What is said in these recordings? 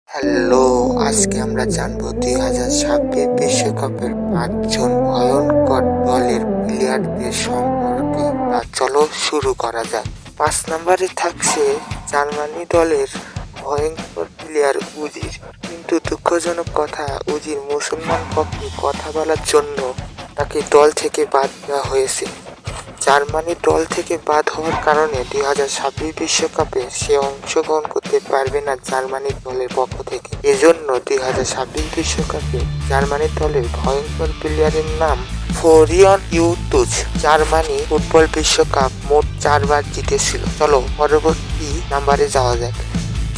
Hello, আজকে আমরা জানবো 2026 বিশ্বকাপের 5জন ভয়ঙ্কর দলের প্লেয়ারদের সম্পর্কে। চলো শুরু করা যাক। 5 নম্বরে থাকছে জার্মানি দলের ভয়ঙ্কর প্লেয়ার উজির। কিন্তু দুঃখজনক কথা, উজির মুসলমান পক্ষে কথা বলার জন্য তাকে দল থেকে বাদ দেওয়া হয়েছে। জার্মানি দল থেকে বাদ হওয়ার কারণে 2026 বিশ্বকাপে সে অংশগ্রহণ করতে পারবে না জার্মানি দলের পক্ষ থেকে। এজন্য 2026 বিশ্বকাপে জার্মানি দলের ভয়ঙ্কর প্লেয়ারের নাম ফ্লোরিয়ান উর্টজ। জার্মানি ফুটবল বিশ্বকাপ মোট 4বার জিতেছিল। চলো পরবর্তী নাম্বারে যাওয়া যাক।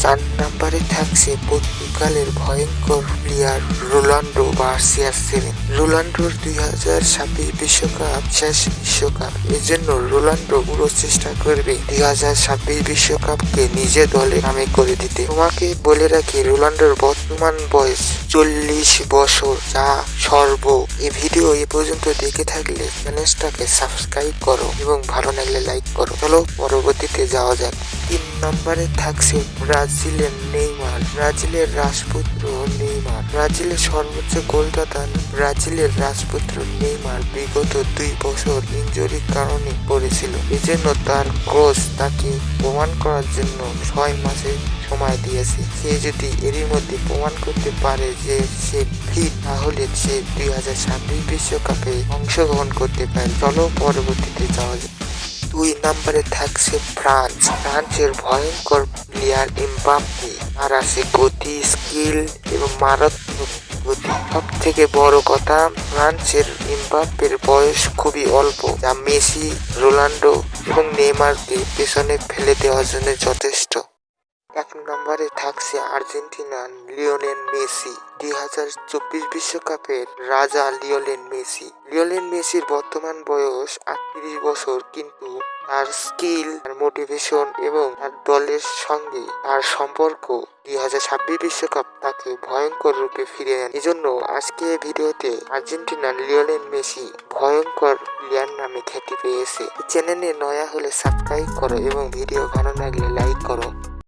4 নম্বরে থাকছে পর্তুগালের ভয়ঙ্কর প্লেয়ার রোনাল্ডো ভার্সিয়াস সেভেন। রোনাল্ডোর 2026 বিশ্বকাপ শেষ বিশ্বকাপ, এজন্য রোনাল্ডো পুরো চেষ্টা করবে 2026 বিশ্বকাপকে নিজে দলে নামে করে দিতে। তোমাকে বলে রাখি, রোনাল্ডোর বর্তমান বয়স 40 বছর, যা সর্ব। এই ভিডিও এ পর্যন্ত দেখে থাকলে চ্যানেলটাকে সাবস্ক্রাইব করো এবং ভালো লাগলে লাইক করো। চলো পরবর্তীতে যাওয়া যাক। 3 নম্বরে থাকছে ব্রাজিলের নেইমার। ব্রাজিলের রাজপুত্র নেইমার। ব্রাজিলের সর্বোচ্চ গোলদাতা ব্রাজিলের রাজপুত্র নেইমার বিগত 2 বছর ইনজুরির কারণে পড়েছিল। এজন্য তার কোচ তাকে প্রমাণ করার জন্য 6 মাসের সময় দিয়েছে। সে যদি এরই মধ্যে প্রমাণ করতে পারে যে সে ফিট, তাহলে সে 2026 বিশ্বকাপে অংশগ্রহণ করতে পারে। চলো পরবর্তীতে যাওয়া যাক। 2 নম্বরে থাকছে ফ্রান্সের ভয়ঙ্কর প্লেয়ার এমবাপ্পে। তার আছে গতি, স্কিল এবং মারাত্মক গতি। সব থেকে বড় কথা, ফ্রান্সের এমবাপ্পের বয়স খুবই অল্প, যা মেসি, রোনাল্ডো এবং নেইমারকে পেছনে ফেলে দেওয়ার জন্য যথেষ্ট। 1 নম্বরে থাকছে আর্জেন্টিনা লিওনেল মেসি। 2024 বিশ্বকাপের রাজা লিওনেল মেসি। লিওনেল মেসির বর্তমান বয়স 38 বছর, কিন্তু তার স্কিল, তার মোটিভেশন এবং তার দলের সঙ্গে তার সম্পর্ক 2026 বিশ্বকাপ তাকে ভয়ঙ্কর রূপে ফিরে আনে। এজন্য আজকে ভিডিওতে আর্জেন্টিনার লিওনেল মেসি ভয়ঙ্কর প্লেয়ার নামে খ্যাতি পেয়েছে। চ্যানেলে নয়া হলে সাবস্ক্রাইব করো এবং ভিডিও ভালো লাগলে লাইক করো।